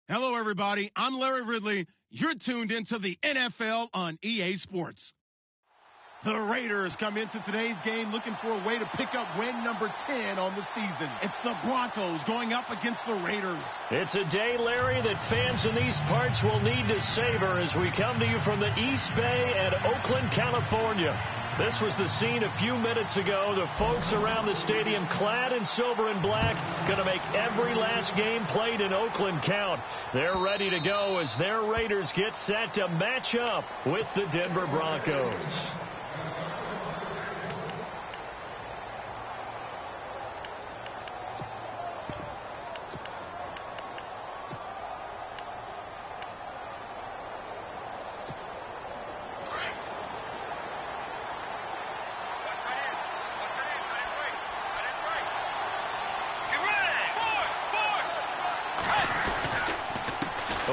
Hello, everybody. I'm Larry Ridley. You're tuned into the NFL on EA Sports. The Raiders come into today's game looking for a way to pick up win number 10 on the season. It's the Broncos going up against the Raiders. It's a day, Larry, that fans in these parts will need to savor as we come to you from the East Bay at Oakland, California. This was the scene a few minutes ago. The folks around the stadium clad in silver and black going to make every last game played in Oakland count. They're ready to go as their Raiders get set to match up with the Denver Broncos.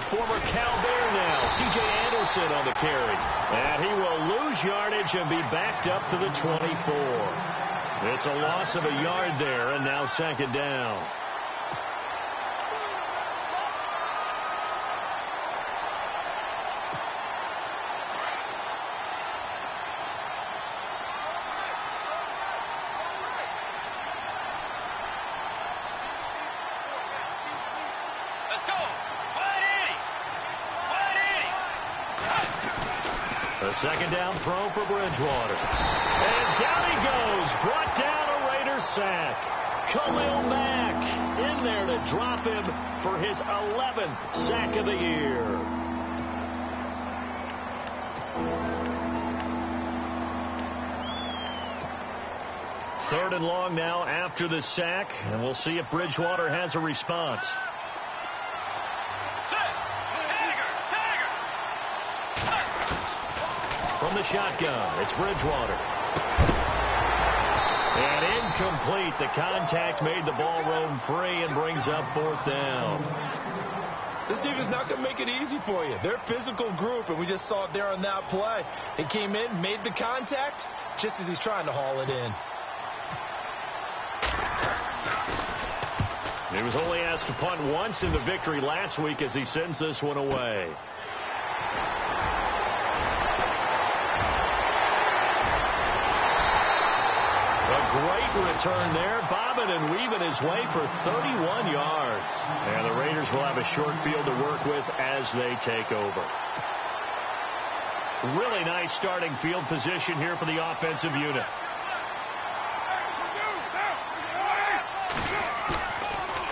Former Cal Bear now, C.J. Anderson on the carry. And he will lose yardage and be backed up to the 24. It's a loss of a yard there, and now second down. A second down throw for Bridgewater. And down he goes. Brought down a Raiders sack. Khalil Mack in there to drop him for his 11th sack of the year. Third and long now after the sack. And we'll see if Bridgewater has a response. From the shotgun, it's Bridgewater. And incomplete. The contact made the ball roam free and brings up fourth down. This defense is not going to make it easy for you. They're a physical group, and we just saw it there on that play. He came in, made the contact, just as he's trying to haul it in. He was only asked to punt once in the victory last week as he sends this one away. Great return there, bobbing and weaving his way for 31 yards. And the Raiders will have a short field to work with as they take over. Really nice starting field position here for the offensive unit.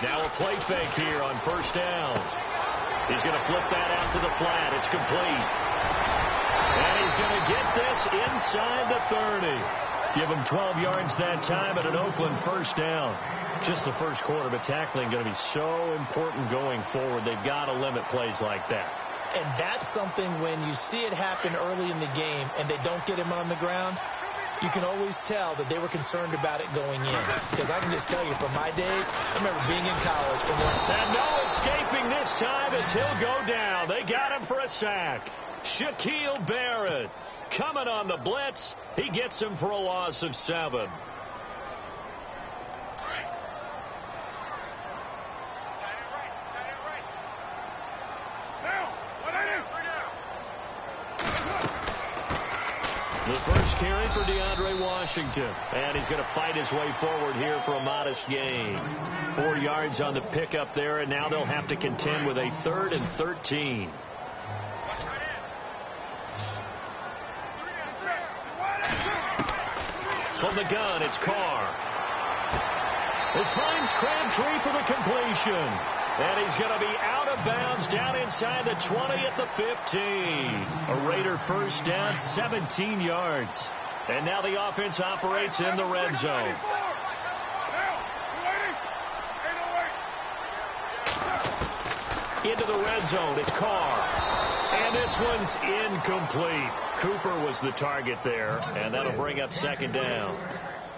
Now a play fake here on first down. He's going to flip that out to the flat. It's complete. And he's going to get this inside the 30. Give him 12 yards that time at an Oakland first down. Just the first quarter, but tackling going to be so important going forward. They've got to limit plays like that. And that's something when you see it happen early in the game and they don't get him on the ground, you can always tell that they were concerned about it going in. Because I can just tell you from my days, I remember being in college. And no escaping this time as he'll go down. They got him for a sack. Shaquille Barrett coming on the blitz. He gets him for a loss of 7. The first carry for DeAndre Washington. And he's going to fight his way forward here for a modest gain. 4 yards on the pickup there, and now they'll have to contend with a 3rd and 13. From the gun, it's Carr. It finds Crabtree for the completion. And he's going to be out of bounds down inside the 20 at the 15. A Raider first down, 17 yards. And now the offense operates in the red zone. Into the red zone, it's Carr. And this one's incomplete. Cooper was the target there, and that'll bring up second down.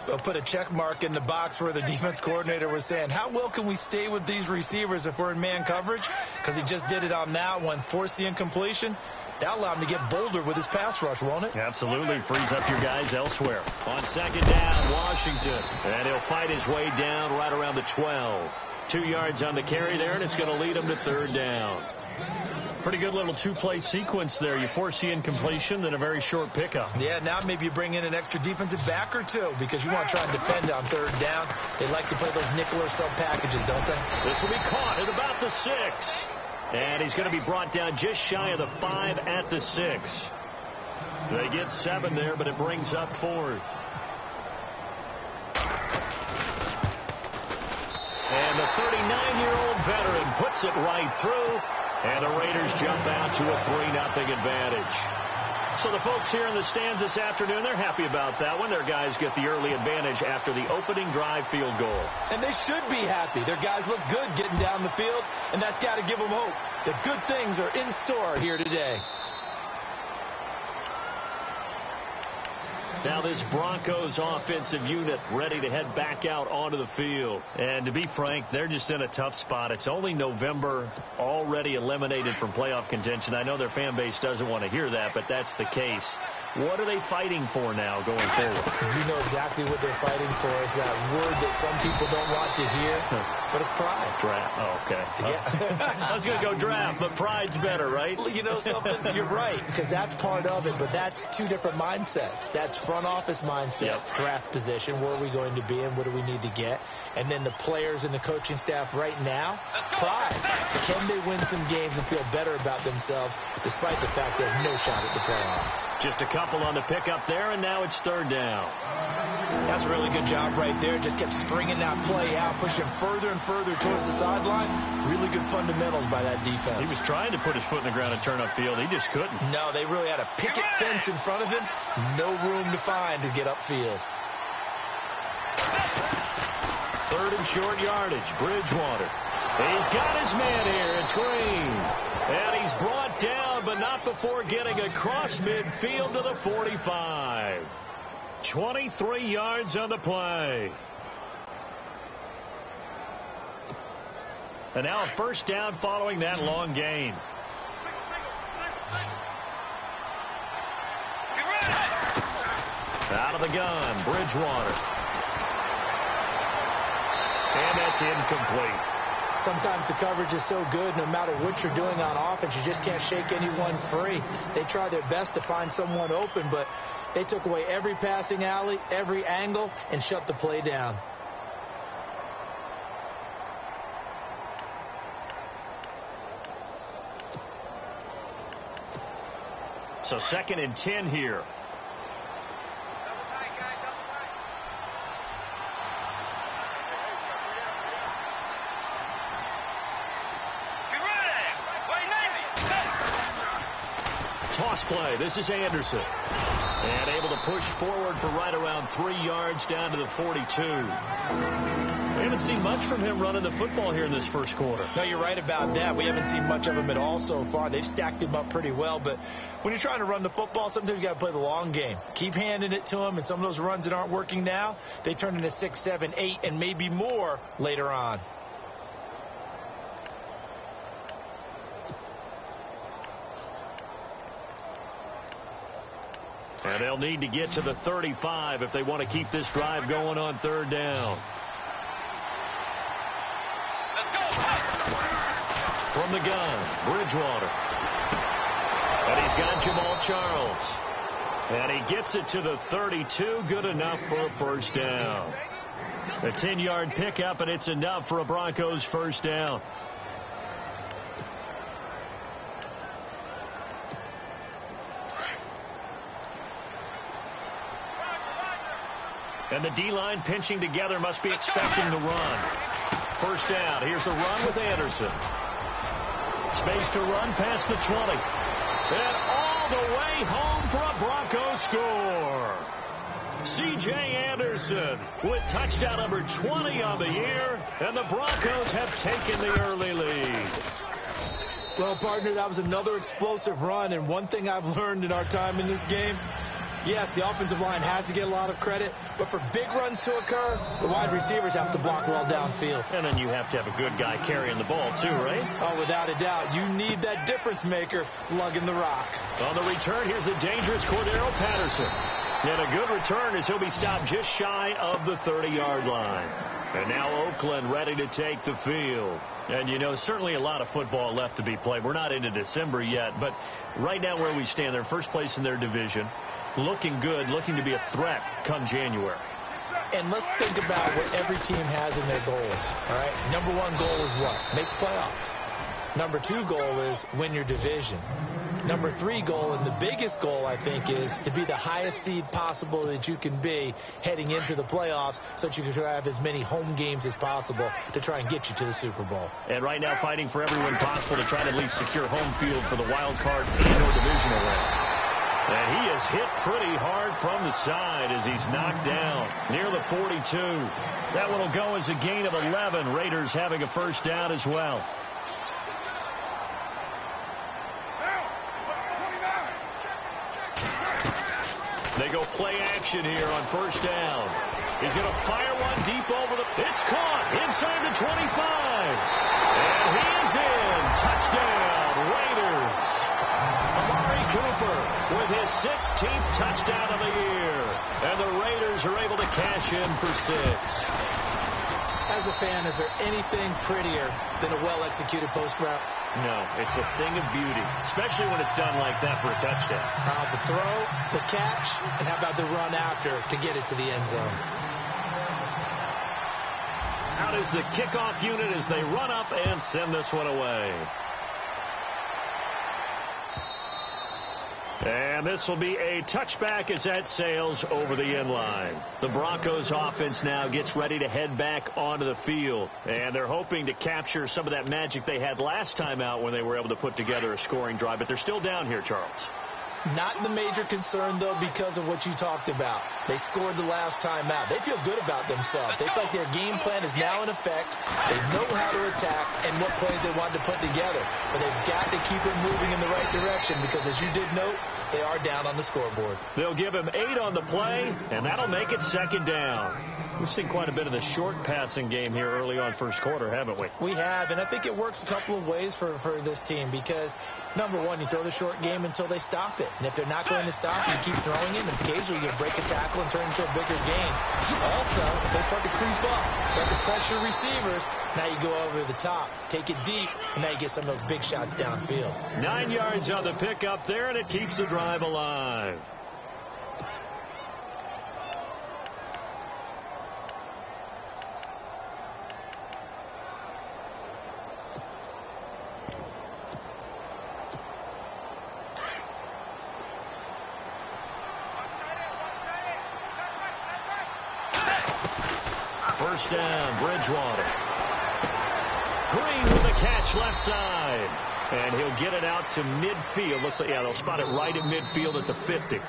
They'll put a check mark in the box where the defense coordinator was saying, how well can we stay with these receivers if we're in man coverage? Because he just did it on that one, forced the incompletion. That'll allow him to get bolder with his pass rush, won't it? Absolutely. Frees up your guys elsewhere. On second down, Washington. And he'll fight his way down right around the 12. 2 yards on the carry there, and it's going to lead them to third down. Pretty good little two-play sequence there. You force the incompletion, then a very short pickup. Yeah, now maybe you bring in an extra defensive back or two because you want to try and defend on third down. They like to play those nickel or sub packages, don't they? This will be caught at about the 6. And he's going to be brought down just shy of the 5 at the 6. They get 7 there, but it brings up 4th. And the 39-year-old veteran puts it right through. And the Raiders jump out to a 3-0 advantage. So the folks here in the stands this afternoon, they're happy about that one. Their guys get the early advantage after the opening drive field goal. And they should be happy. Their guys look good getting down the field, and that's got to give them hope that good things are in store here today. Now this Broncos offensive unit ready to head back out onto the field. And to be frank, they're just in a tough spot. It's only November, already eliminated from playoff contention. I know their fan base doesn't want to hear that, but that's the case. What are they fighting for now going forward? You know exactly what they're fighting for. It's that word that some people don't want to hear, but it's pride. Draft. Oh, okay. Yeah. I was going to go draft, but pride's better, right? Well, you know something? You're right, because that's part of it, but that's two different mindsets. That's front office mindset, draft position, where are we going to be and what do we need to get? And then the players and the coaching staff right now, pride. Can they win some games and feel better about themselves despite the fact they have no shot at the playoffs? Just a couple on the pickup there, and now it's third down. That's a really good job right there. Just kept stringing that play out, pushing further and further towards the sideline. Really good fundamentals by that defense. He was trying to put his foot in the ground and turn upfield. He just couldn't. No, they really had a picket fence in front of him. No room to find to get upfield. Third and short yardage. Bridgewater. He's got his man here. It's Green. And he's brought down, but not before getting across midfield to the 45. 23 yards on the play. And now a first down following that long gain. Out of the gun, Bridgewater. And that's incomplete. Sometimes the coverage is so good, no matter what you're doing on offense, you just can't shake anyone free. They try their best to find someone open, but they took away every passing alley, every angle, and shut the play down. So 2nd and 10 here. Toss play. This is Anderson. And able to push forward for right around 3 yards down to the 42. We haven't seen much from him running the football here in this first quarter. No, you're right about that. We haven't seen much of him at all so far. They've stacked him up pretty well, but when you're trying to run the football, sometimes you got to play the long game. Keep handing it to him, and some of those runs that aren't working now, they turn into 6, 7, 8, and maybe more later on. And they'll need to get to the 35 if they want to keep this drive going on third down. From the gun, Bridgewater. And he's got Jamal Charles. And he gets it to the 32. Good enough for a first down. A 10-yard pickup, and it's enough for a Broncos first down. And the D-line pinching together, must be expecting the run. First down. Here's the run with Anderson. Space to run past the 20. And all the way home for a Broncos score. C.J. Anderson with touchdown number 20 on the year. And the Broncos have taken the early lead. Well, partner, that was another explosive run. And one thing I've learned in our time in this game, yes, the offensive line has to get a lot of credit, but for big runs to occur, the wide receivers have to block well downfield. And then you have to have a good guy carrying the ball too, right? Oh, without a doubt. You need that difference maker lugging the rock. On the return, here's the dangerous Cordero Patterson. And a good return as he'll be stopped just shy of the 30-yard line. And now Oakland ready to take the field. And, you know, certainly a lot of football left to be played. We're not into December yet, but right now where we stand, they're first place in their division, looking good, looking to be a threat come January. And let's think about what every team has in their goals, all right? Number one goal is what? Make the playoffs. Number two goal is win your division. Number three goal, and the biggest goal, I think, is to be the highest seed possible that you can be heading into the playoffs so that you can have as many home games as possible to try and get you to the Super Bowl. And right now fighting for every win possible to try to at least secure home field for the wild card and or divisional round. And he is hit pretty hard from the side as he's knocked down near the 42. That one will go as a gain of 11. Raiders having a first down as well. They go play action here on first down. He's going to fire one deep over the... It's caught inside the 25. And he is in. Touchdown, Raiders. Amari Cooper with his 16th touchdown of the year. And the Raiders are able to cash in for 6. As a fan, is there anything prettier than a well-executed post route? No, it's a thing of beauty, especially when it's done like that for a touchdown. How about the throw, the catch, and how about the run after to get it to the end zone? Out is the kickoff unit as they run up and send this one away. And this will be a touchback as that sails over the end line. The Broncos offense now gets ready to head back onto the field. And they're hoping to capture some of that magic they had last time out when they were able to put together a scoring drive. But they're still down here, Charles. Not the major concern, though, because of what you talked about. They scored the last time out. They feel good about themselves. They feel like their game plan is now in effect. They know how to attack and what plays they want to put together. But they've got to keep it moving in the right direction because, as you did note, they are down on the scoreboard. They'll give him 8 on the play, and that'll make it second down. We've seen quite a bit of the short passing game here early on first quarter, haven't we? We have, and I think it works a couple of ways for this team because, number one, you throw the short game until they stop it. And if they're not going to stop, you keep throwing it, and occasionally you break a tackle and turn it into a bigger gain. Also, if they start to creep up, start to pressure receivers, now you go over the top, take it deep, and now you get some of those big shots downfield. 9 yards on the pickup there, and it keeps the drive alive. First down, Bridgewater. Green with a catch left side. And he'll get it out to midfield. Looks like, yeah, they'll spot it right at midfield at the 50.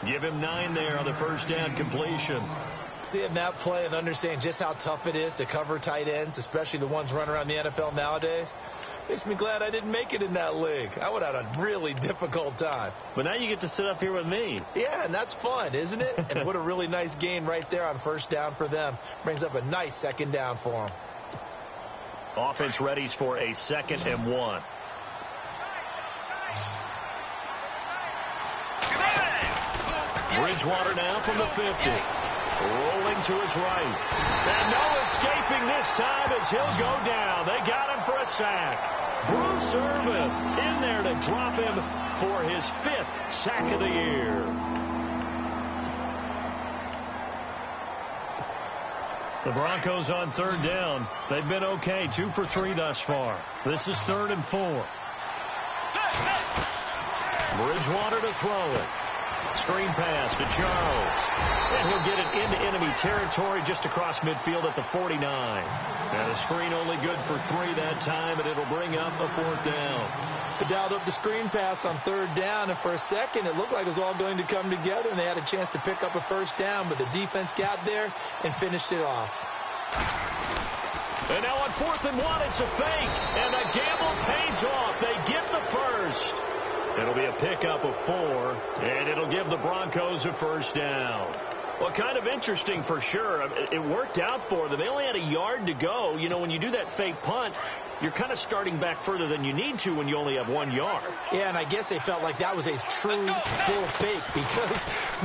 Give him 9 there on the first down completion. Seeing that play and understanding just how tough it is to cover tight ends, especially the ones running around the NFL nowadays, makes me glad I didn't make it in that league. I would have had a really difficult time. But now you get to sit up here with me. Yeah, and that's fun, isn't it? And what a really nice gain right there on first down for them. Brings up a nice second down for them. Offense readies for a 2nd and 1. Bridgewater now from the 50. Rolling to his right. And no escaping this time as he'll go down. They got him for a sack. Bruce Irvin in there to drop him for his 5th sack of the year. The Broncos on 3rd down. They've been okay. 2 for 3 thus far. This is 3rd and 4. Bridgewater to throw it. Screen pass to Charles. And he'll get it into enemy territory just across midfield at the 49. And a screen only good for 3 that time, and it'll bring up a 4th down. They dialed up the screen pass on 3rd down, and for a second it looked like it was all going to come together, and they had a chance to pick up a first down, but the defense got there and finished it off. And now on 4th and 1, it's a fake, and the gamble pays off. They get the first. It'll be a pickup of 4, and it'll give the Broncos a first down. Well, kind of interesting for sure. It worked out for them. They only had a yard to go. You know, when you do that fake punt, you're kind of starting back further than you need to when you only have 1 yard. Yeah, and I guess they felt like that was a true full fake because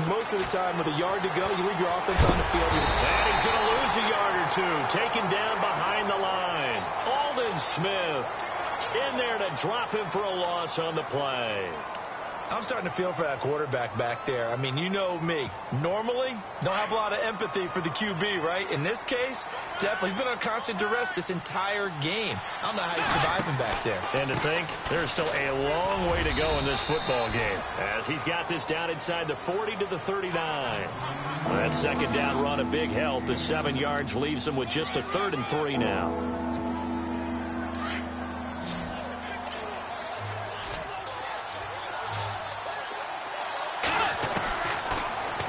most of the time with a yard to go, you leave your offense on the field. And he's going to lose a yard or two. Taken down behind the line. Aldon Smith in there to drop him for a loss on the play. I'm starting to feel for that quarterback back there. I mean, you know me. Normally, don't have a lot of empathy for the QB, right? In this case, definitely. He's been on constant duress this entire game. I don't know how he's surviving back there. And to think, there's still a long way to go in this football game as he's got this down inside the 40 to the 39. That second down run, a big help. The 7 yards leaves him with just a 3rd and 3 now.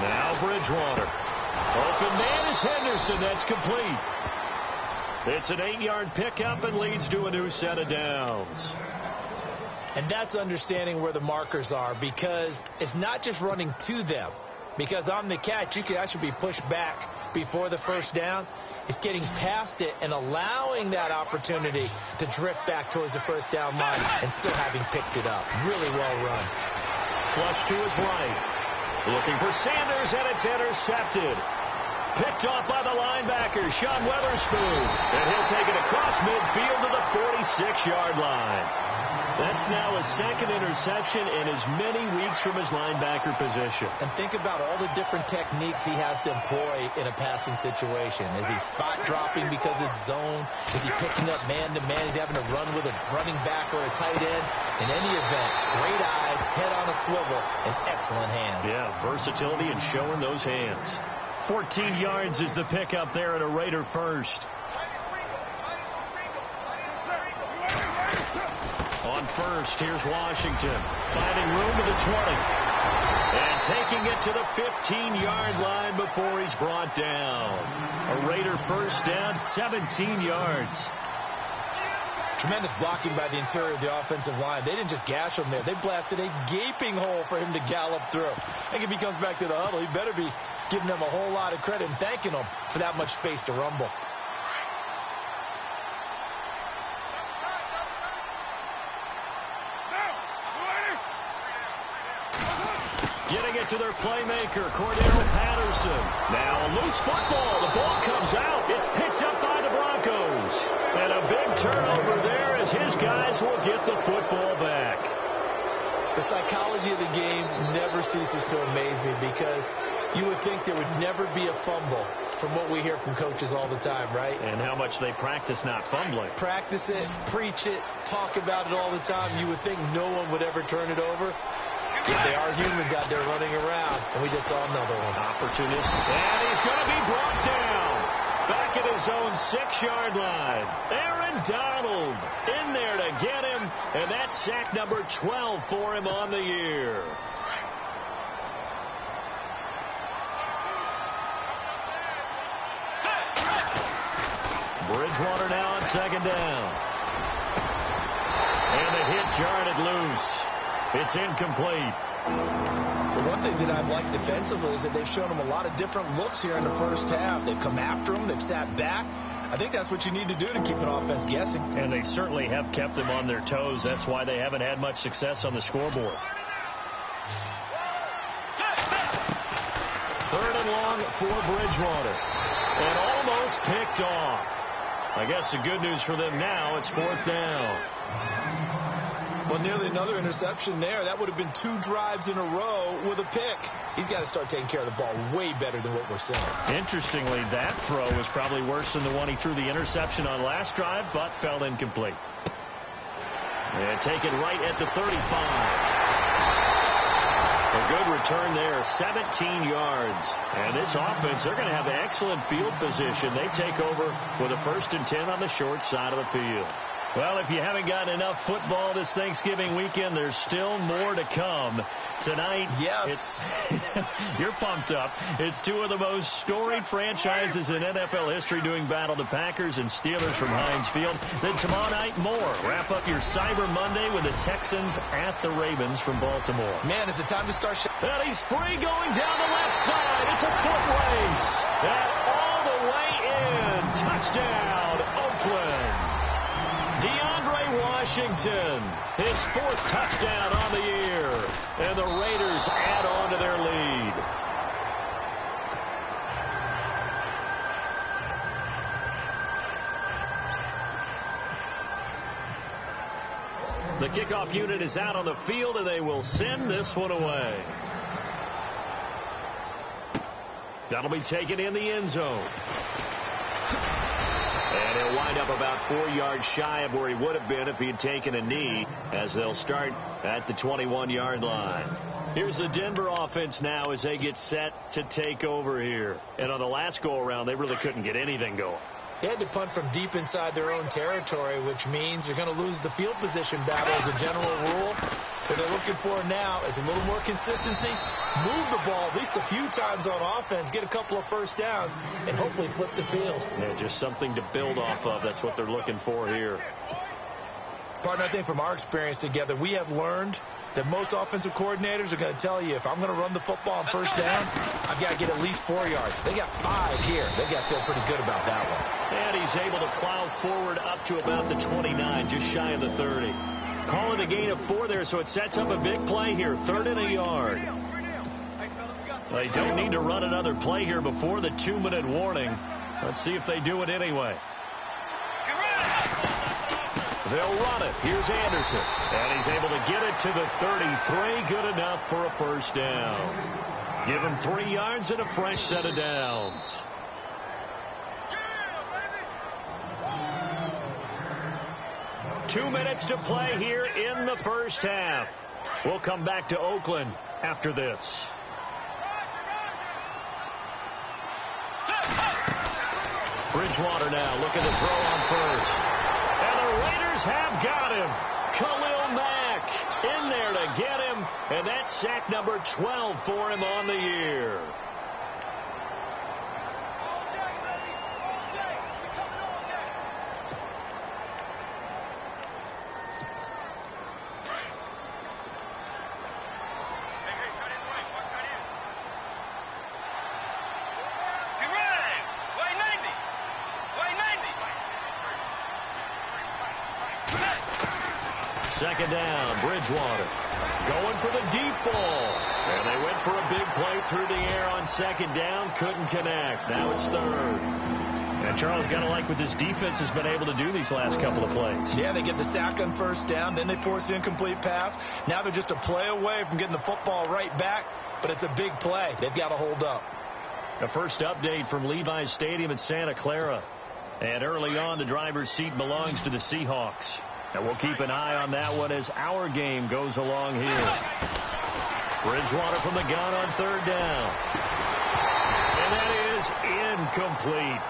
Now Bridgewater. Open man is Henderson. That's complete. It's an 8-yard pickup and leads to a new set of downs. And that's understanding where the markers are because it's not just running to them. Because on the catch, you could actually be pushed back before the first down. It's getting past it and allowing that opportunity to drift back towards the first down line and still having picked it up. Really well run. Flush to his right. Looking for Sanders, and it's intercepted. Picked off by the linebacker, Sean Weatherspoon. And he'll take it across midfield to the 46-yard line. That's now his 2nd interception in as many weeks from his linebacker position. And think about all the different techniques he has to employ in a passing situation. Is he spot dropping because it's zone? Is he picking up man-to-man? Is he having to run with a running back or a tight end? In any event, great eyes, head on a swivel, and excellent hands. Yeah, versatility and showing those hands. 14 yards is the pickup there at a Raider first. On first, here's Washington. Finding room to the 20. And taking it to the 15-yard line before he's brought down. A Raider first down, 17 yards. Tremendous blocking by the interior of the offensive line. They didn't just gash him there. They blasted a gaping hole for him to gallop through. I think if he comes back to the huddle, he better be giving them a whole lot of credit and thanking them for that much space to rumble. Getting it to their playmaker, Cordero Patterson. Now a loose football. The ball comes out. It's picked up by the Broncos. And a big turnover there as his guys will get the football back. The psychology of the game never ceases to amaze me because you would think there would never be a fumble from what we hear from coaches all the time, right? And how much they practice not fumbling. Practice it, preach it, talk about it all the time. You would think no one would ever turn it over. Yet they are humans out there running around, and we just saw another one. Opportunistic. And he's going to be brought down. Back at his own 6-yard line. Aaron Donald in there to get him, and that's sack number 12 for him on the year. Bridgewater now on 2nd down. And the hit jarred it loose. It's incomplete. The one thing that I've liked defensively is that they've shown him a lot of different looks here in the first half. They've come after him. They've sat back. I think that's what you need to do to keep an offense guessing. And they certainly have kept them on their toes. That's why they haven't had much success on the scoreboard. 3rd and long for Bridgewater. And almost picked off. I guess the good news for them now, it's 4th down. Well, nearly another interception there. That would have been 2 drives in a row with a pick. He's got to start taking care of the ball way better than what we're seeing. Interestingly, that throw was probably worse than the one he threw the interception on last drive, but fell incomplete. And taken right at the 35. A good return there, 17 yards. And this offense, they're going to have excellent field position. They take over with a 1st and 10 on the short side of the field. Well, if you haven't gotten enough football this Thanksgiving weekend, there's still more to come. Tonight, yes, you're pumped up. It's 2 of the most storied franchises in NFL history doing battle, the Packers and Steelers from Heinz Field. Then tomorrow night, more. Wrap up your Cyber Monday with the Texans at the Ravens from Baltimore. Man, it's the time to start. And he's free going down the left side. It's a foot race. And all the way in. Touchdown, Oakland. Washington, his 4th touchdown on the year. And the Raiders add on to their lead. The kickoff unit is out on the field, and they will send this one away. That'll be taken in the end zone. And he'll wind up about 4 yards shy of where he would have been if he had taken a knee, as they'll start at the 21-yard line. Here's the Denver offense now as they get set to take over here. And on the last go-around, they really couldn't get anything going. They had to punt from deep inside their own territory, which means they're going to lose the field position battle as a general rule. What they're looking for now is a little more consistency, move the ball at least a few times on offense, get a couple of first downs, and hopefully flip the field. Yeah, just something to build off of. That's what they're looking for here. Partner, I think from our experience together, we have learned that most offensive coordinators are going to tell you, if I'm going to run the football on first down, I've got to get at least 4 yards. They got 5 here. They've got to feel pretty good about that one. And he's able to plow forward up to about the 29, just shy of the 30. Call it a gain of 4 there, so it sets up a big play here. 3rd and a yard. They don't need to run another play here before the 2-minute warning. Let's see if they do it anyway. They'll run it. Here's Anderson. And he's able to get it to the 33. Good enough for a first down. Give him 3 yards and a fresh set of downs. Two minutes to play here in the first half. We'll come back to Oakland after this. Bridgewater now looking to throw on first. And the Raiders have got him. Khalil Mack in there to get him. And that's sack number 12 for him on the year. Second down, Bridgewater going for the deep ball. And they went for a big play through the air on second down. Couldn't connect. Now it's 3rd. And Charles, got to like what this defense has been able to do these last couple of plays. Yeah, they get the sack on first down. Then they force the incomplete pass. Now they're just a play away from getting the football right back. But it's a big play. They've got to hold up. The first update from Levi's Stadium in Santa Clara. And early on, the driver's seat belongs to the Seahawks. And we'll keep an eye on that one as our game goes along here. Bridgewater from the gun on 3rd down. And that is incomplete.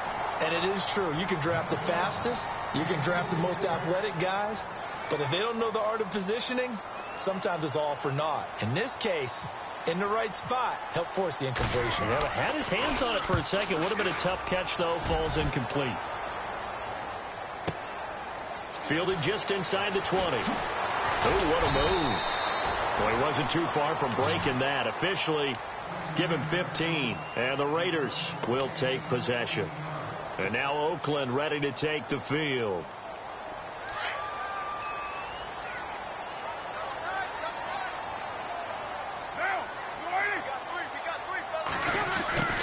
And it is true. You can draft the fastest. You can draft the most athletic guys. But if they don't know the art of positioning, sometimes it's all for naught. In this case, in the right spot, help force the incompletion. Yeah, but had his hands on it for a second. Would have been a tough catch, though. Falls incomplete. Fielded just inside the 20. Oh, what a move. Well, he wasn't too far from breaking that. Officially, give him 15. And the Raiders will take possession. And now Oakland ready to take the field.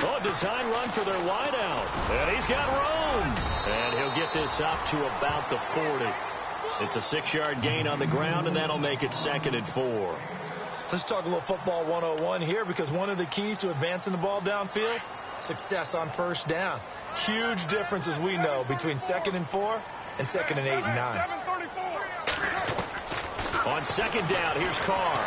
Oh, design run for their wideout. And he's got room. And he'll get this up to about the 40. It's a 6-yard gain on the ground, and that'll make it 2nd and 4. Let's talk a little football 101 here, because one of the keys to advancing the ball downfield, success on first down. Huge difference, as we know, between 2nd and 4 and 2nd and 8 and 9. On 2nd down, here's Carr.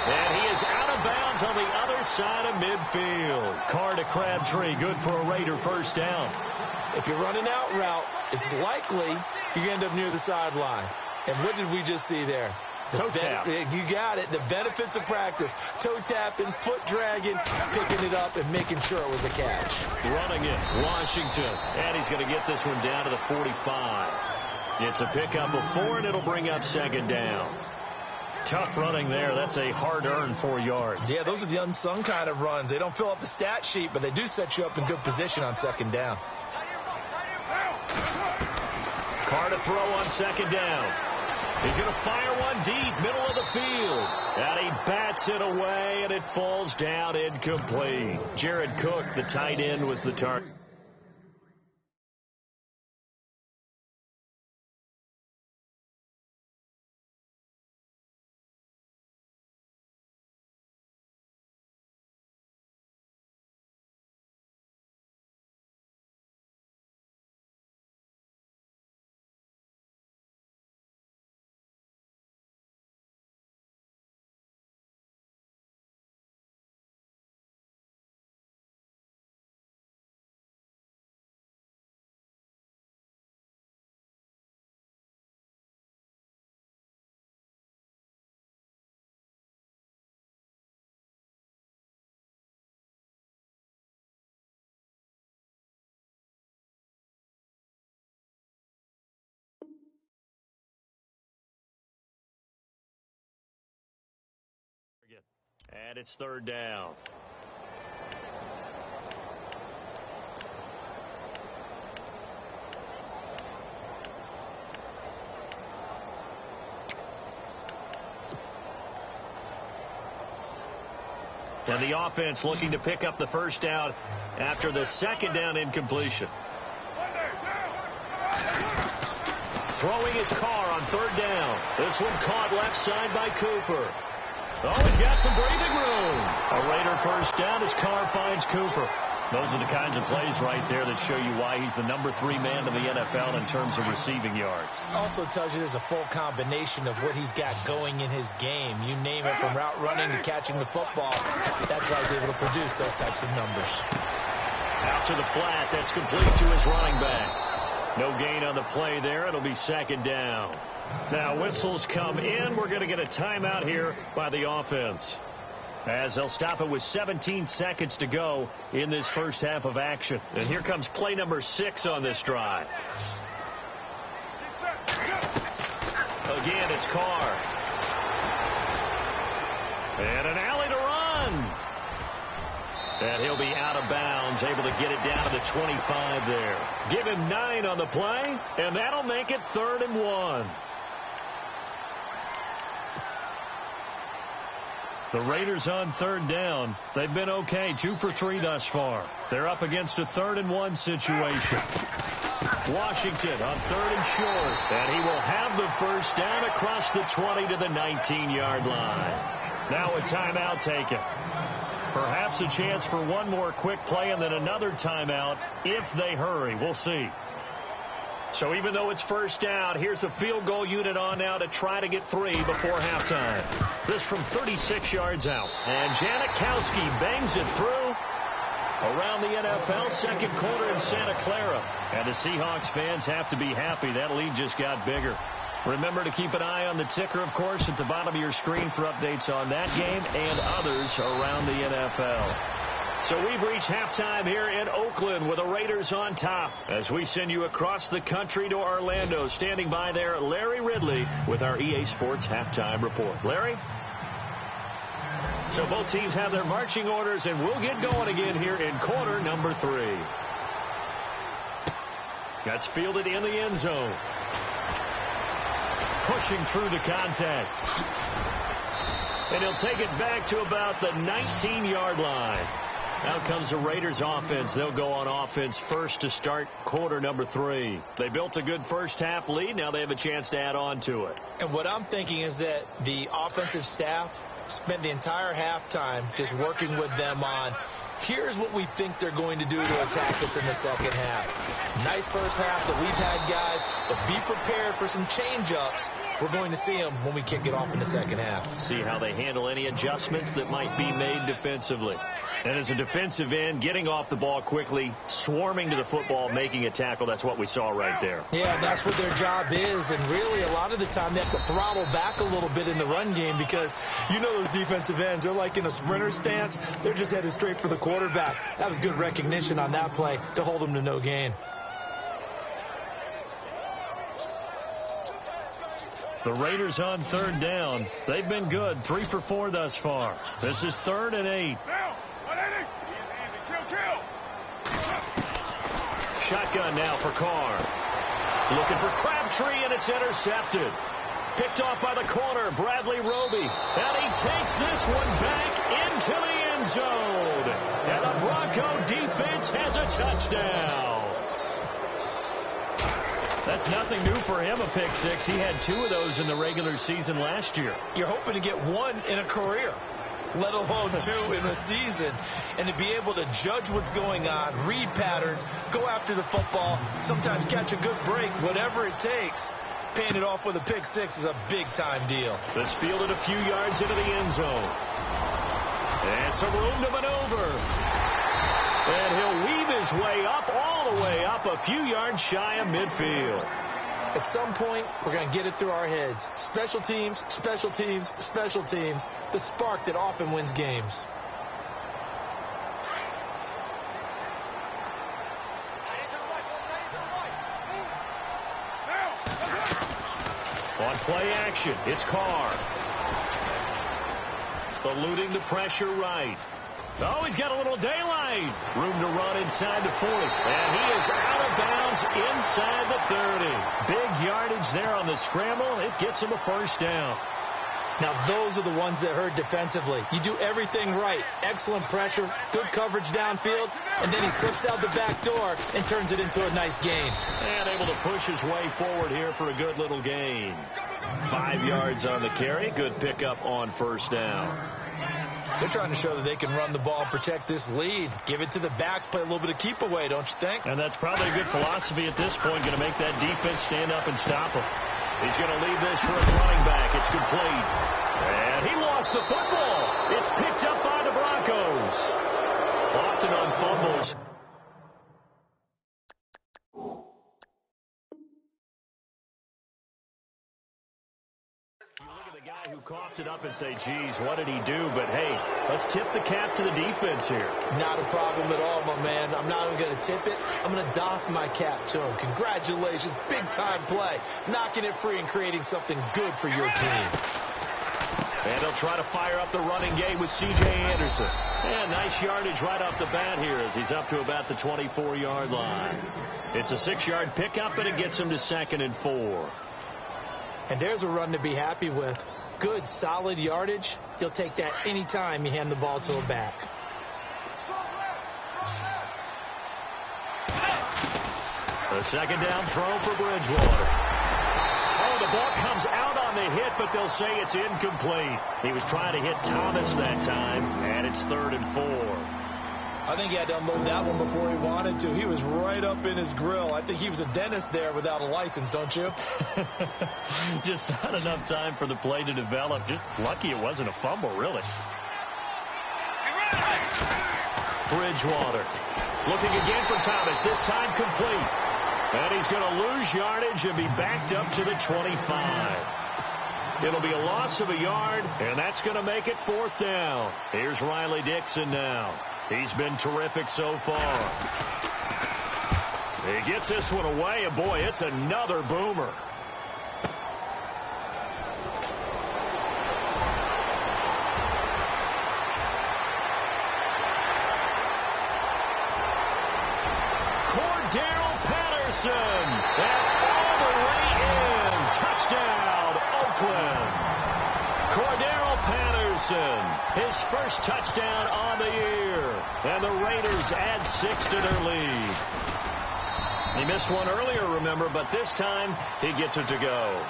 And he is out of bounds on the other side of midfield. Carr to Crabtree, good for a Raider first down. If you're running out route, it's likely you end up near the sideline. And what did we just see there? Toe tap. You got it. The benefits of practice. Toe tapping, foot dragging, picking it up, and making sure it was a catch. Running it, Washington. And he's going to get this one down to the 45. It's a pickup of 4, and it'll bring up 2nd down. Tough running there. That's a hard-earned 4 yards. Yeah, those are the unsung kind of runs. They don't fill up the stat sheet, but they do set you up in good position on 2nd down. Carr to throw on 2nd down. He's going to fire one deep, middle of the field. And he bats it away, and it falls down incomplete. Jared Cook, the tight end, was the target. And it's third down. And the offense looking to pick up the first down after the second down incompletion. Throwing his car on third down. This one caught left side by Cooper. Oh, he's got some breathing room. A Raider first down as Carr finds Cooper. Those are the kinds of plays right there that show you why he's the number 3 man in the NFL in terms of receiving yards. Also tells you there's a full combination of what he's got going in his game. You name it, from route running to catching the football. That's why he's able to produce those types of numbers. Out to the flat. That's complete to his running back. No gain on the play there. It'll be second down. Now whistles come in. We're going to get a timeout here by the offense, as they'll stop it with 17 seconds to go in this first half of action. And here comes play number 6 on this drive. Again, it's Carr. And an alley to run. And he'll be out of bounds, able to get it down to the 25 there. Give him 9 on the play, and that'll make it 3rd and 1. The Raiders on third down. They've been okay, 2 for 3 thus far. They're up against a 3rd and 1 situation. Washington on 3rd and short, and he will have the first down across the 20 to the 19-yard line. Now a timeout taken. Perhaps a chance for one more quick play and then another timeout if they hurry. We'll see. So even though it's first down, here's the field goal unit on now to try to get 3 before halftime. This from 36 yards out. And Janikowski bangs it through around the NFL, second quarter in Santa Clara. And the Seahawks fans have to be happy. That lead just got bigger. Remember to keep an eye on the ticker, of course, at the bottom of your screen for updates on that game and others around the NFL. So we've reached halftime here in Oakland with the Raiders on top as we send you across the country to Orlando. Standing by there, Larry Ridley with our EA Sports halftime report. Larry? So both teams have their marching orders, and we'll get going again here in quarter number 3. That's fielded in the end zone. Pushing through the contact. And he'll take it back to about the 19-yard line. Out comes the Raiders offense. They'll go on offense first to start quarter number 3. They built a good first half lead. Now they have a chance to add on to it. And what I'm thinking is that the offensive staff spent the entire halftime just working with them on, here's what we think they're going to do to attack us in the second half. Nice first half that we've had, guys, but be prepared for some change-ups. We're going to see them when we kick it off in the second half. See how they handle any adjustments that might be made defensively. And as a defensive end, getting off the ball quickly, swarming to the football, making a tackle, that's what we saw right there. Yeah, and that's what their job is. And really, a lot of the time, they have to throttle back a little bit in the run game because you know those defensive ends, they're like in a sprinter stance. They're just headed straight for the quarterback. That was good recognition on that play to hold them to no gain. The Raiders on third down. They've been good, 3 for 4 thus far. This is 3rd and 8. Shotgun now for Carr. Looking for Crabtree, and it's intercepted. Picked off by the corner, Bradley Roby. And he takes this one back into the end zone. And the Bronco defense has a touchdown. That's nothing new for him, a pick six. He had 2 of those in the regular season last year. You're hoping to get 1 in a career, let alone 2 in a season. And to be able to judge what's going on, read patterns, go after the football, sometimes catch a good break, whatever it takes. Paying it off with a pick six is a big-time deal. This fielded a few yards into the end zone. And some room to maneuver. And he'll weave his way up, all the way up, a few yards shy of midfield. At some point, we're going to get it through our heads. Special teams, special teams, special teams. The spark that often wins games. On play action, it's Carr. Eluding the pressure right. Oh, he's got a little daylight. Room to run inside the 40. And he is out of bounds inside the 30. Big yardage there on the scramble. It gets him a first down. Now, those are the ones that hurt defensively. You do everything right. Excellent pressure, good coverage downfield, and then he slips out the back door and turns it into a nice gain. And able to push his way forward here for a good little gain. 5 yards on the carry. Good pickup on first down. They're trying to show that they can run the ball and protect this lead. Give it to the backs, play a little bit of keep away, don't you think? And that's probably a good philosophy at this point, going to make that defense stand up and stop him. He's going to leave this for his running back. It's complete. And he lost the football. It's picked up by the Broncos. Often on fumbles. Guy who coughed it up and say, geez, what did he do? But, hey, let's tip the cap to the defense here. Not a problem at all, my man. I'm not even going to tip it. I'm going to doff my cap to him. Congratulations. Big-time play. Knocking it free and creating something good for your team. And they'll try to fire up the running game with C.J. Anderson. And nice yardage right off the bat here as he's up to about the 24-yard line. It's a 6-yard pickup, and it gets him to 2nd and 4. And there's a run to be happy with. Good, solid yardage. You'll take that any time you hand the ball to a back. A second down throw for Bridgewater. Oh, the ball comes out on the hit, but they'll say it's incomplete. He was trying to hit Thomas that time, and it's 3rd and 4. I think he had to unload that one before he wanted to. He was right up in his grill. I think he was a dentist there without a license, don't you? Just not enough time for the play to develop. Just lucky it wasn't a fumble, really. Bridgewater looking again for Thomas, this time complete. And he's going to lose yardage and be backed up to the 25. It'll be a loss of a yard, and that's going to make it 4th down. Here's Riley Dixon now. He's been terrific so far. He gets this one away, and boy, it's another boomer. Cordero Patterson, and all the way in. Touchdown, Oakland. Cordero Patterson, his first touchdown on the year. And the Raiders add 6 to their lead. He missed one earlier, remember, but this time he gets it to go.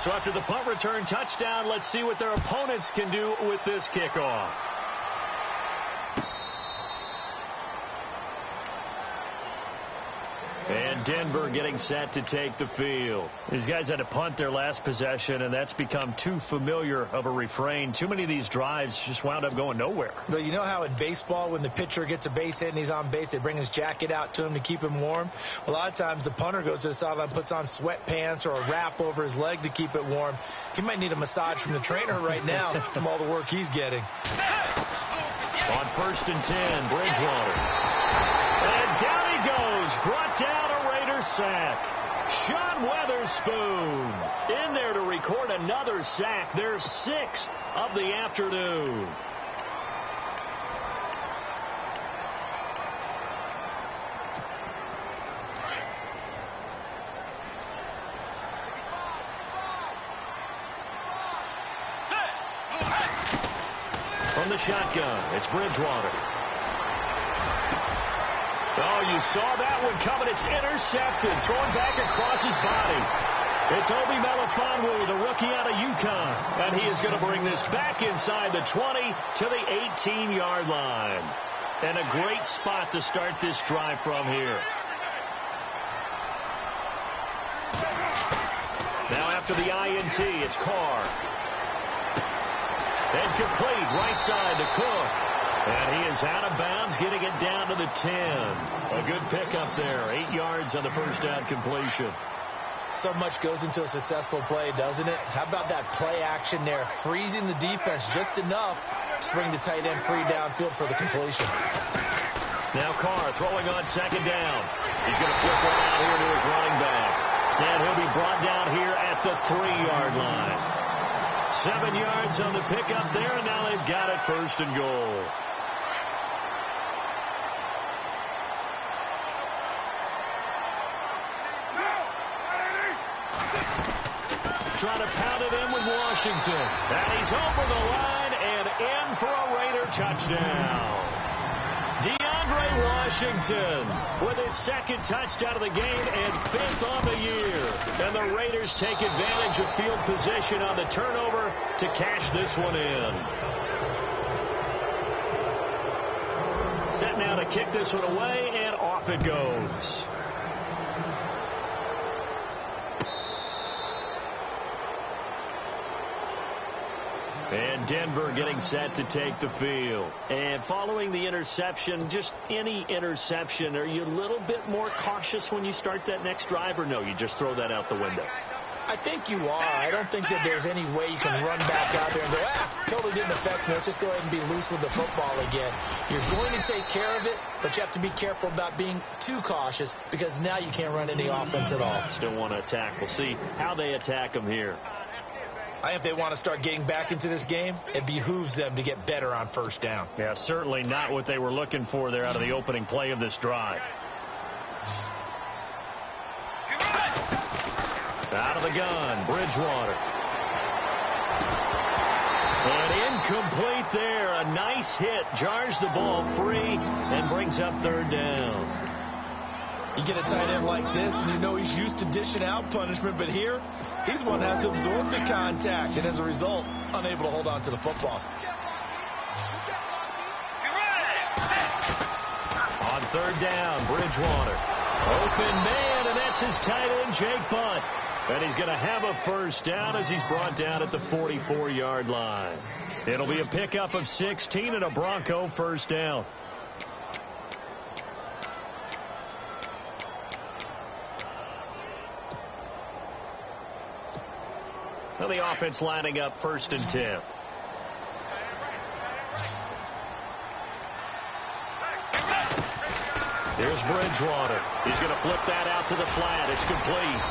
So after the punt return touchdown, let's see what their opponents can do with this kickoff. And Denver getting set to take the field. These guys had to punt their last possession, and that's become too familiar of a refrain. Too many of these drives just wound up going nowhere. But you know how in baseball, when the pitcher gets a base hit and he's on base, they bring his jacket out to him to keep him warm? A lot of times the punter goes to the sideline, puts on sweatpants or a wrap over his leg to keep it warm. He might need a massage from the trainer right now from all the work he's getting. On 1st and 10, Bridgewater. And down he goes, brought down a Raiders sack. Sean Weatherspoon in there to record another sack, their 6th of the afternoon. From the shotgun, it's Bridgewater. Oh, you saw that one coming. It's intercepted. Thrown back across his body. It's Obi Melifonwu, the rookie out of UConn. And he is going to bring this back inside the 20 to the 18-yard line. And a great spot to start this drive from here. Now after the INT, it's Carr. And complete, right side to Cook. And he is out of bounds, getting it down to the 10. A good pickup there. 8 yards on the first down completion. So much goes into a successful play, doesn't it? How about that play action there? Freezing the defense just enough to bring the tight end free downfield for the completion. Now Carr throwing on second down. He's going to flip one out here to his running back. And he'll be brought down here at the 3-yard line. 7 yards on the pickup there, and now they've got it first and goal. Trying to pound it in with Washington. And he's over the line and in for a Raider touchdown. DeAndre Washington with his second touchdown of the game and 5th on the year. And the Raiders take advantage of field position on the turnover to cash this one in. Set now to kick this one away, and off it goes. And Denver getting set to take the field. And following the interception, just any interception, are you a little bit more cautious when you start that next drive, or no, you just throw that out the window? I think you are. I don't think that there's any way you can run back out there and go, totally didn't affect me. Let's just go ahead and be loose with the football again. You're going to take care of it, but you have to be careful about being too cautious because now you can't run any offense at all. Still want to attack. We'll see how they attack them here. I think if they want to start getting back into this game, it behooves them to get better on first down. Yeah, certainly not what they were looking for there out of the opening play of this drive. Out of the gun, Bridgewater. And incomplete there. A nice hit. Jars the ball free and brings up third down. You get a tight end like this, and you know he's used to dishing out punishment, but here, he's one that has to absorb the contact, and as a result, unable to hold on to the football. On third down, Bridgewater. Open man, and that's his tight end, Jake Butt. And he's going to have a first down as he's brought down at the 44-yard line. It'll be a pickup of 16 and a Bronco first down. Now the offense lining up first and 10. Here's Bridgewater. He's going to flip that out to the flat. It's complete.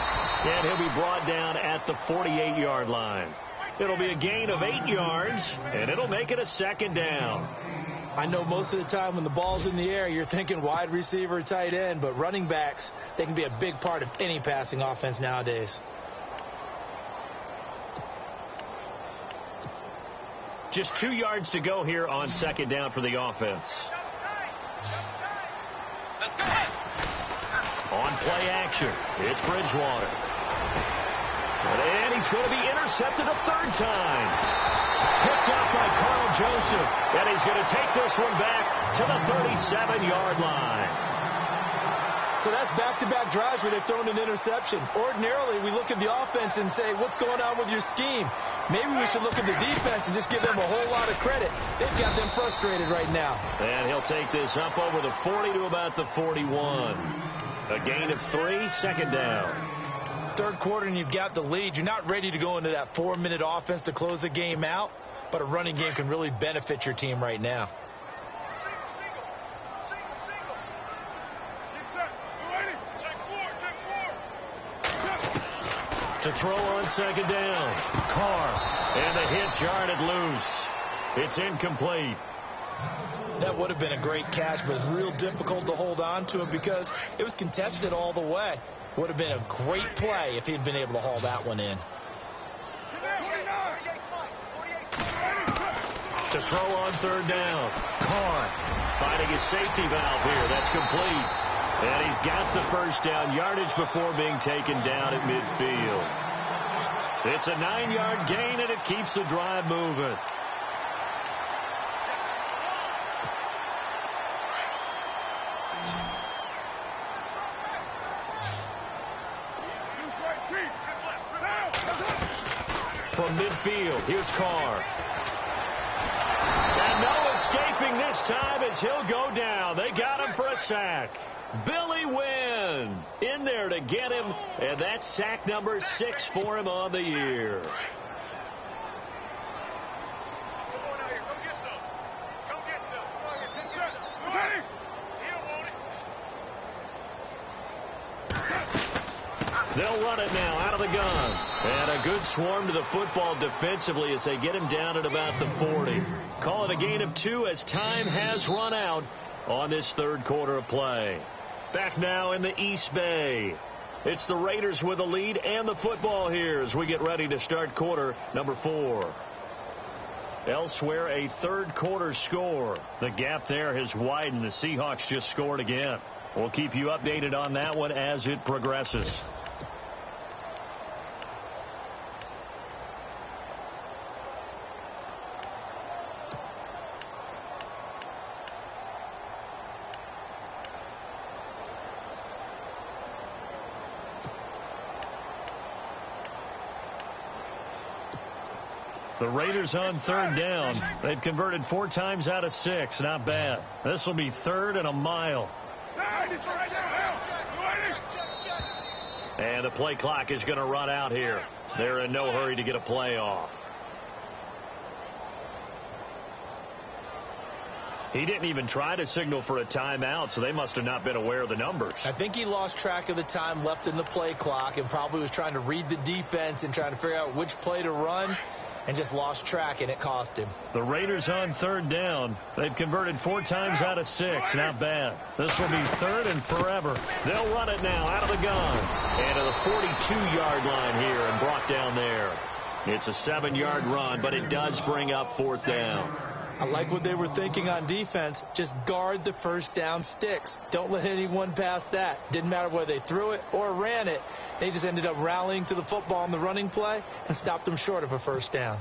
And he'll be brought down at the 48-yard line. It'll be a gain of 8 yards, and it'll make it a second down. I know most of the time when the ball's in the air, you're thinking wide receiver, tight end, but running backs, they can be a big part of any passing offense nowadays. Just 2 yards to go here on second down for the offense. On play action, it's Bridgewater. And he's going to be intercepted a third time. Picked up by Carl Joseph. And he's going to take this one back to the 37-yard line. So that's back-to-back drives where they've thrown an interception. Ordinarily, we look at the offense and say, what's going on with your scheme? Maybe we should look at the defense and just give them a whole lot of credit. They've got them frustrated right now. And he'll take this up over the 40 to about the 41. A gain of 3, second down. Third quarter and you've got the lead. You're not ready to go into that 4-minute offense to close the game out, but a running game can really benefit your team right now. To throw on second down. Carr. And the hit jarred it loose. It's incomplete. That would have been a great catch, but it's real difficult to hold on to him because it was contested all the way. Would have been a great play if he'd been able to haul that one in. to throw on third down. Carr finding his safety valve here. That's complete. And he's got the first down yardage before being taken down at midfield. It's a 9-yard gain, and it keeps the drive moving. From midfield, here's Carr. And no escaping this time as he'll go down. They got him for a sack. Billy Wynn in there to get him, and that's sack number 6 for him on the year. They'll run it now out of the gun. And a good swarm to the football defensively as they get him down at about the 40. Call it a gain of 2 as time has run out on this third quarter of play. Back now in the East Bay. It's the Raiders with the lead and the football here as we get ready to start quarter number 4. Elsewhere, a third quarter score. The gap there has widened. The Seahawks just scored again. We'll keep you updated on that one as it progresses. The Raiders on third down. They've converted 4 times out of 6. Not bad. This will be third and a mile. And the play clock is going to run out here. They're in no hurry to get a play off. He didn't even try to signal for a timeout, so they must have not been aware of the numbers. I think he lost track of the time left in the play clock and probably was trying to read the defense and trying to figure out which play to run. And just lost track, and it cost him. The Raiders on third down. They've converted 4 times out of 6. Not bad. This will be third and forever. They'll run it now out of the gun. And to the 42-yard line here and brought down there. It's a 7-yard run, but it does bring up 4th down. I like what they were thinking on defense. Just guard the first down sticks. Don't let anyone pass that. Didn't matter whether they threw it or ran it. They just ended up rallying to the football on the running play and stopped them short of a first down.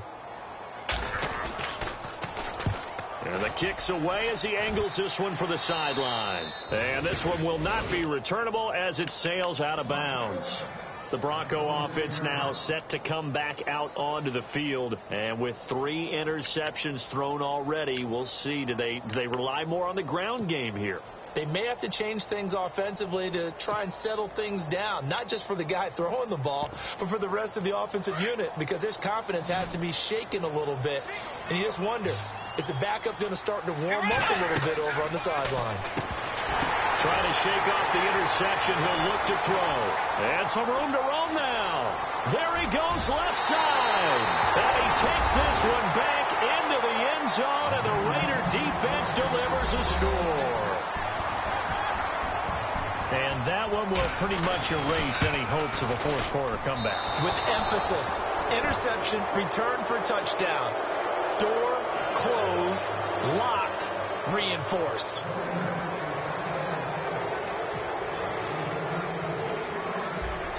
And the kick's away as he angles this one for the sideline. And this one will not be returnable as it sails out of bounds. The Bronco offense now set to come back out onto the field. And with 3 interceptions thrown already, we'll see. Do they rely more on the ground game here? They may have to change things offensively to try and settle things down, not just for the guy throwing the ball, but for the rest of the offensive unit, because his confidence has to be shaken a little bit. And you just wonder, is the backup going to start to warm up a little bit over on the sideline? Trying to shake off the interception. He'll look to throw. And some room to roam now. There he goes left side. And he takes this one back into the end zone, and the Raider defense delivers a score. And that one will pretty much erase any hopes of a fourth quarter comeback. With emphasis. Interception, return for touchdown. Door closed, locked, reinforced.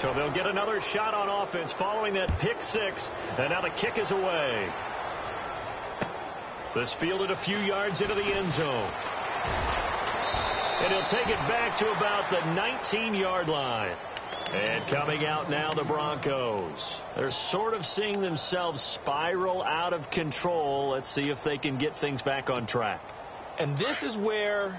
So they'll get another shot on offense following that pick 6. And now the kick is away. This fielded a few yards into the end zone. And he'll take it back to about the 19-yard line. And coming out now, the Broncos. They're sort of seeing themselves spiral out of control. Let's see if they can get things back on track. And this is where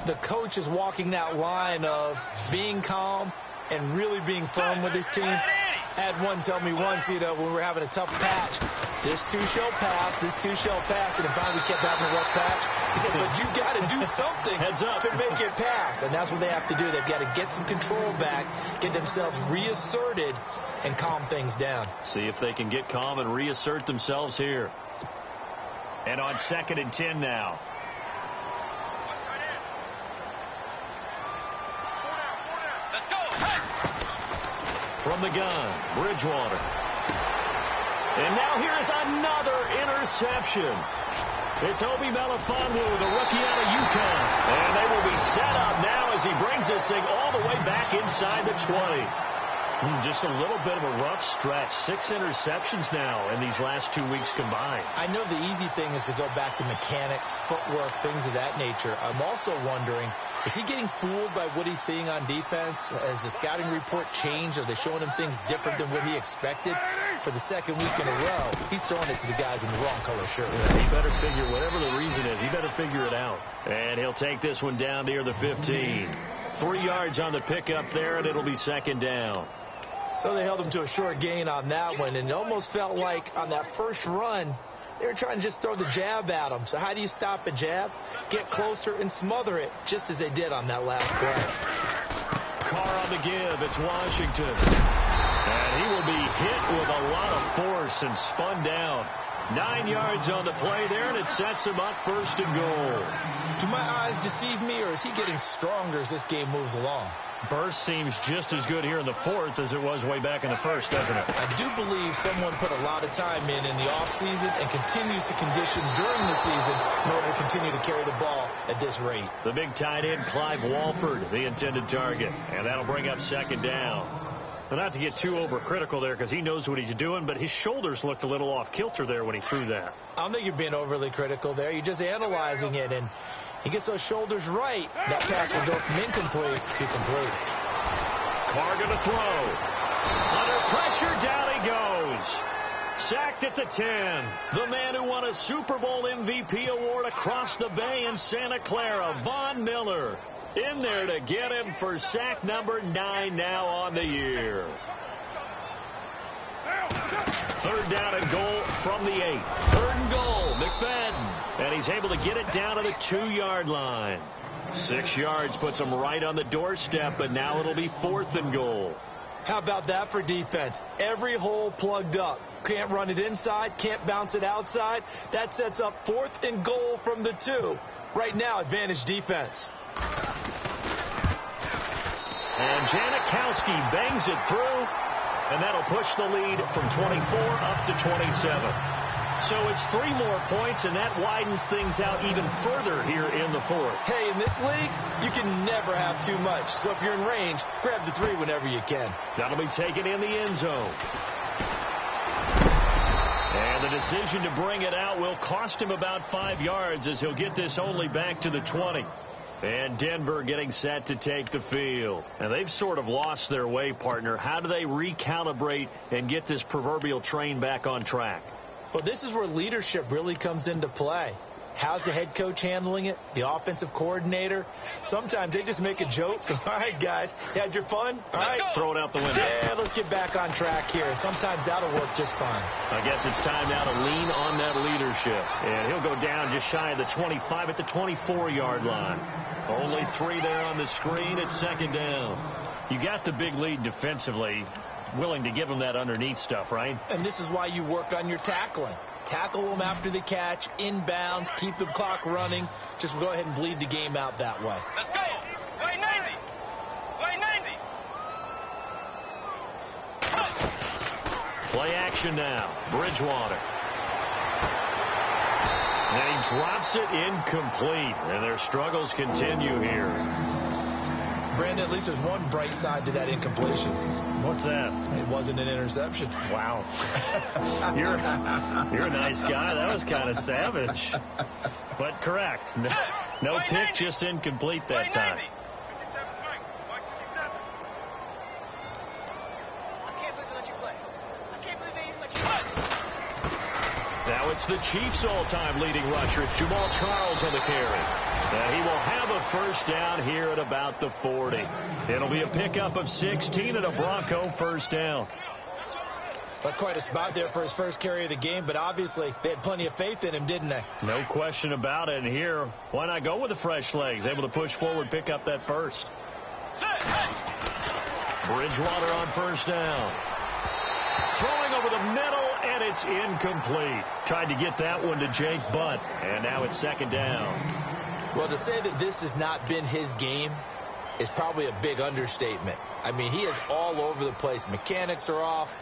the coach is walking that line of being calm and really being firm with his team. I had one tell me once, when we were having a tough patch, this too shall pass, this too shall pass, and finally we kept having a rough patch. He said, but you got to do something Heads up. to make it pass, and that's what they have to do. They've got to get some control back, get themselves reasserted, and calm things down. See if they can get calm and reassert themselves here. And on 2nd and 10 now. From the gun, Bridgewater. And now here is another interception. It's Obi Melifonwu, the rookie out of UConn. And they will be set up now as he brings this thing all the way back inside the 20. Just a little bit of a rough stretch. 6 interceptions now in these last 2 weeks combined. I know the easy thing is to go back to mechanics, footwork, things of that nature. I'm also wondering, is he getting fooled by what he's seeing on defense? Has the scouting report changed? Are they showing him things different than what he expected? For the second week in a row, he's throwing it to the guys in the wrong color shirt. Yeah, he better figure, whatever the reason is, he better figure it out. And he'll take this one down near the 15. 3 yards on the pickup there, and it'll be second down. Well, they held him to a short gain on that one, and it almost felt like on that first run, they were trying to just throw the jab at him. So how do you stop a jab? Get closer and smother it, just as they did on that last play. Carr on the give. It's Washington. And he will be hit with a lot of force and spun down. 9 yards on the play there, and it sets him up first and goal. Do my eyes deceive me, or is he getting stronger as this game moves along? Burst seems just as good here in the fourth as it was way back in the first, doesn't it? I do believe someone put a lot of time in the offseason and continues to condition during the season in order to continue to carry the ball at this rate. The big tight end, Clive Walford, the intended target. And that'll bring up second down. But not to get too overcritical there because he knows what he's doing, but his shoulders looked a little off kilter there when he threw that. I don't think you're being overly critical there. You're just analyzing it, and he gets those shoulders right. That pass will go from incomplete to complete. Carr going to throw. Under pressure, down he goes. Sacked at the 10. The man who won a Super Bowl MVP award across the bay in Santa Clara, Von Miller, in there to get him for sack number 9 now on the year. Third down and goal from the 8. Third and goal, McFadden. And he's able to get it down to the 2-yard line. 6 yards puts him right on the doorstep, but now it'll be 4th and goal. How about that for defense? Every hole plugged up. Can't run it inside, can't bounce it outside. That sets up 4th and goal from the 2. Right now, advantage defense. And Janikowski bangs it through, and that'll push the lead from 24 up to 27. So it's 3 more points, and that widens things out even further here in the fourth. Hey, in this league, you can never have too much. So if you're in range, grab the 3 whenever you can. That'll be taken in the end zone. And the decision to bring it out will cost him about 5 yards as he'll get this only back to the 20. And Denver getting set to take the field. And they've sort of lost their way, partner. How do they recalibrate and get this proverbial train back on track? Well, this is where leadership really comes into play. How's the head coach handling it? The offensive coordinator? Sometimes they just make a joke. All right, guys, you had your fun? All right. Throw it out the window. Yeah, let's get back on track here. And sometimes that'll work just fine. I guess it's time now to lean on that leadership. And he'll go down just shy of the 25 at the 24-yard line. Only 3 there on the screen. It's second down. You got the big lead defensively. Willing to give them that underneath stuff, right? And this is why you work on your tackling. Tackle them after the catch, inbounds, keep the clock running. Just go ahead and bleed the game out that way. Let's go. Way 90. Way 90. Play action now. Bridgewater. And he drops it incomplete. And their struggles continue here. Brandon, at least there's one bright side to that incompletion. What's that? It wasn't an interception. Wow. You're a nice guy. That was kind of savage. But correct. No pick, just incomplete that time. Now it's the Chiefs' all-time leading rusher. It's Jamal Charles on the carry. And he will have a first down here at about the 40. It'll be a pickup of 16 and a Bronco first down. That's quite a spot there for his first carry of the game, but obviously they had plenty of faith in him, didn't they? No question about it. And here, why not go with the fresh legs? Able to push forward, pick up that first. Bridgewater on first down. Throwing over the middle, and it's incomplete. Tried to get that one to Jake Butt, and now it's second down. Well, to say that this has not been his game is probably a big understatement. I mean, he is all over the place. Mechanics are off.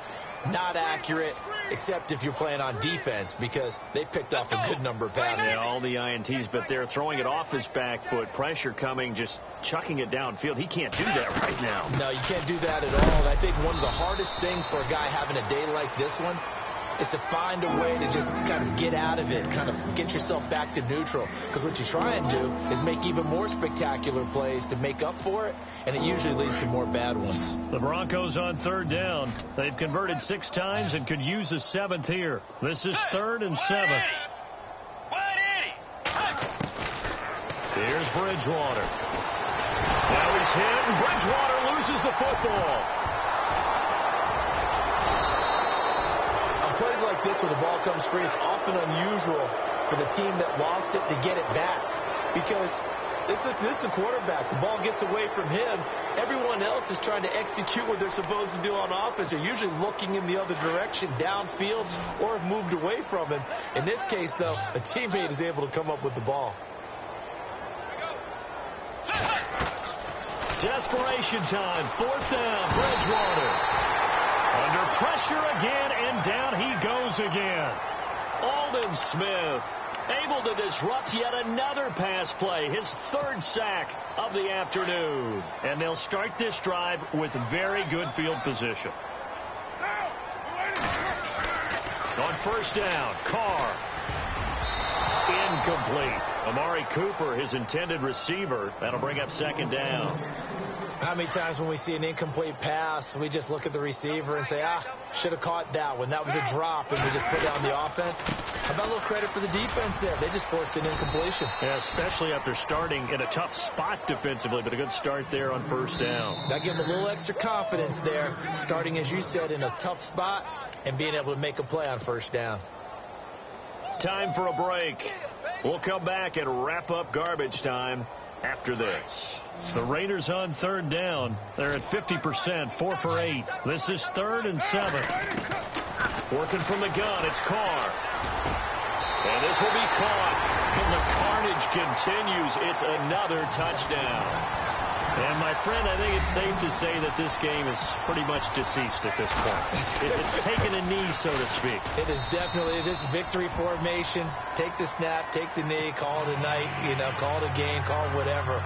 not accurate, except if you're playing on defense, because they picked off a good number of passes. Yeah, all the INTs, but they're throwing it off his back foot. Pressure coming, just chucking it downfield. He can't do that right now. No, you can't do that at all. And I think one of the hardest things for a guy having a day like this one is to find a way to just kind of get out of it, kind of get yourself back to neutral. Because what you try and do is make even more spectacular plays to make up for it, and it usually leads to more bad ones. The Broncos on third down. They've converted 6 times and could use a 7th here. This is 3rd and 7. Here's Bridgewater. Now he's hit, and Bridgewater loses the football. Plays like this where the ball comes free, it's often unusual for the team that lost it to get it back, because this is the quarterback. The ball gets away from him. Everyone else is trying to execute what they're supposed to do on offense. They're usually looking in the other direction, downfield, or have moved away from him. In this case, though, a teammate is able to come up with the ball. Desperation time. 4th down. Bridgewater. Under pressure again, and down he goes again. Aldon Smith able to disrupt yet another pass play, his 3rd sack of the afternoon. And they'll start this drive with very good field position. On 1st down, Carr. Incomplete. Amari Cooper, his intended receiver. That'll bring up 2nd down. How many times when we see an incomplete pass, we just look at the receiver and say, should have caught that one. That was a drop, and we just put it on the offense. How about a little credit for the defense there? They just forced an incompletion. Yeah, especially after starting in a tough spot defensively, but a good start there on 1st down. That gave them a little extra confidence there, starting, as you said, in a tough spot and being able to make a play on 1st down. Time for a break. We'll come back and wrap up garbage time after this. The Raiders on 3rd down. They're at 50%, 4 for 8. This is 3rd and 7. Working from the gun, it's Carr. And this will be caught. And the carnage continues. It's another touchdown. And, my friend, I think it's safe to say that this game is pretty much deceased at this point. It's taken a knee, so to speak. It is definitely this victory formation. Take the snap, take the knee, call it a night, call it a game, call it whatever.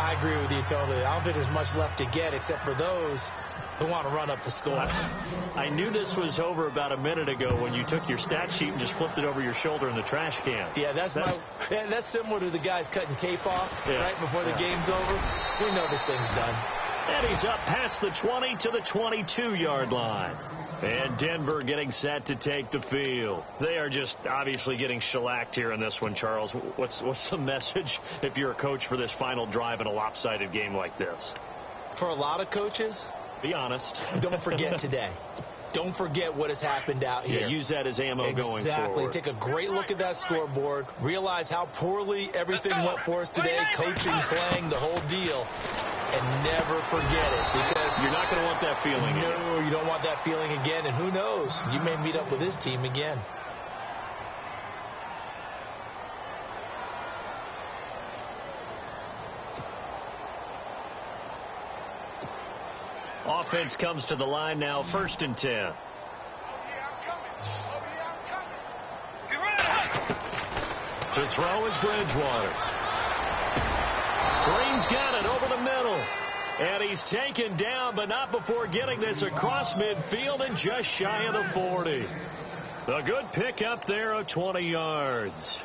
I agree with you totally. I don't think there's much left to get except for those who want to run up the score. I knew this was over about a minute ago when you took your stat sheet and just flipped it over your shoulder in the trash can. Yeah, that's similar to the guys cutting tape off right before the game's over. We know this thing's done. And he's up past the 20 to the 22-yard line. And Denver getting set to take the field. They are just obviously getting shellacked here in this one, Charles. What's the message if you're a coach for this final drive in a lopsided game like this? For a lot of coaches, be honest. Don't forget today. Don't forget what has happened out here. Yeah, use that as ammo going forward. Exactly. Take a great look at that scoreboard. Realize how poorly everything went for us today. Coaching, playing, the whole deal. And never forget it, because you're not going to want that feeling again. No, you don't want that feeling again. And who knows? You may meet up with this team again. Offense comes to the line now, 1st and 10. To throw is Bridgewater. Green's got it over the middle. And he's taken down, but not before getting this across midfield and just shy of the 40. A good pick up there of 20 yards.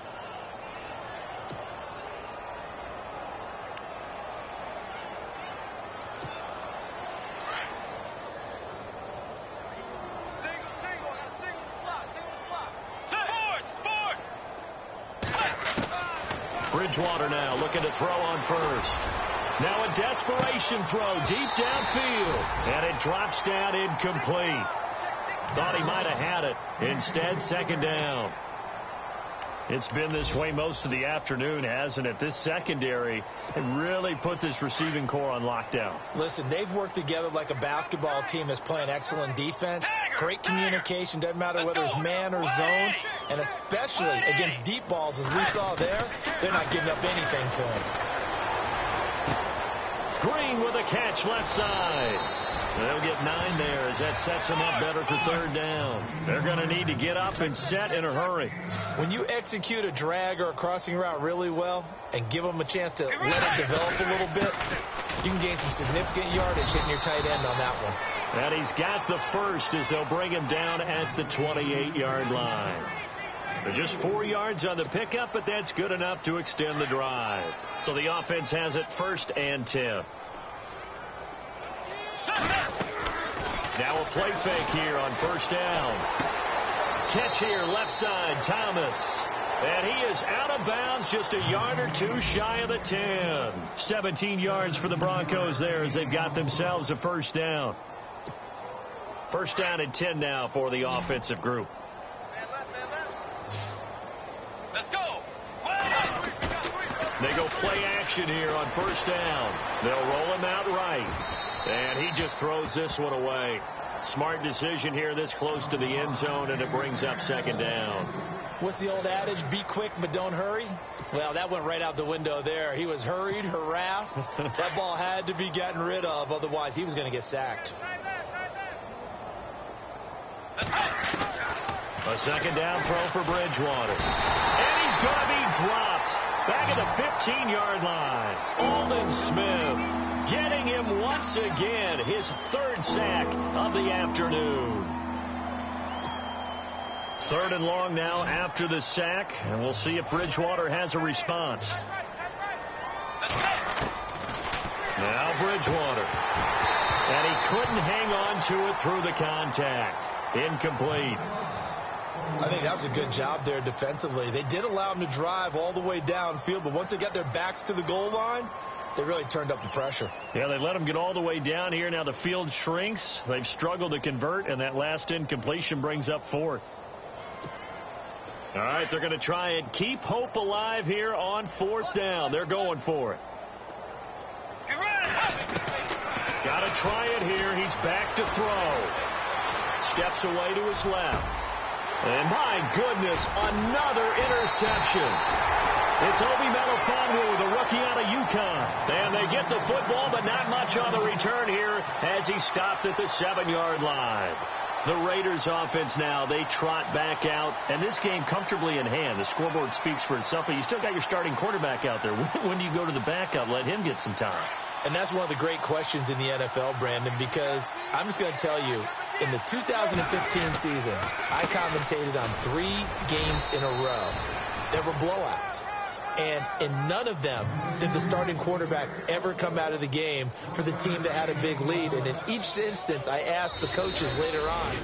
Bridgewater now looking to throw on 1st. Now a desperation throw deep downfield. And it drops down incomplete. Thought he might have had it. Instead, 2nd down. It's been this way most of the afternoon, hasn't it? This secondary really put this receiving core on lockdown. Listen, they've worked together like a basketball team that's playing excellent defense. Great communication. Doesn't matter whether it's man or zone. And especially against deep balls, as we saw there, they're not giving up anything to him. Green with a catch left side. They'll get 9 there as that sets them up better for third down. They're going to need to get up and set in a hurry. When you execute a drag or a crossing route really well and give them a chance to let it develop a little bit, you can gain some significant yardage hitting your tight end on that one. And he's got the first as they'll bring him down at the 28-yard line. They're just 4 yards on the pickup, but that's good enough to extend the drive. So the offense has it 1st and 10. Now a play fake here on 1st down. Catch here, left side, Thomas. And he is out of bounds, just a yard or 2 shy of the 10. 17 yards for the Broncos there as they've got themselves a 1st down. 1st down and 10 now for the offensive group. Let's go. They go play action here on 1st down. They'll roll him out right. And he just throws this one away. Smart decision here this close to the end zone, and it brings up 2nd down. What's the old adage? Be quick, but don't hurry. Well, that went right out the window there. He was hurried, harassed. That ball had to be gotten rid of. Otherwise, he was going to get sacked. A 2nd down throw for Bridgewater. And he's going to be dropped. Back at the 15-yard line. Aldon Smith getting him once again. His 3rd sack of the afternoon. 3rd and long now after the sack. And we'll see if Bridgewater has a response. Now Bridgewater. And he couldn't hang on to it through the contact. Incomplete. I think that was a good job there defensively. They did allow him to drive all the way downfield, but once they got their backs to the goal line, they really turned up the pressure. Yeah, they let him get all the way down here. Now the field shrinks. They've struggled to convert, and that last incompletion brings up 4th. All right, they're going to try and keep hope alive here on 4th down. They're going for it. Got to try it here. He's back to throw. Steps away to his left. And my goodness, another interception. It's Obi Melifonwu, the rookie out of UConn. And they get the football, but not much on the return here as he stopped at the 7-yard line. The Raiders offense now, they trot back out. And this game comfortably in hand. The scoreboard speaks for itself, but you still got your starting quarterback out there. When do you go to the backup? Let him get some time. And that's one of the great questions in the NFL, Brandon, because I'm just going to tell you, in the 2015 season, I commentated on 3 games in a row. There were blowouts. And in none of them did the starting quarterback ever come out of the game for the team that had a big lead. And in each instance, I asked the coaches later on,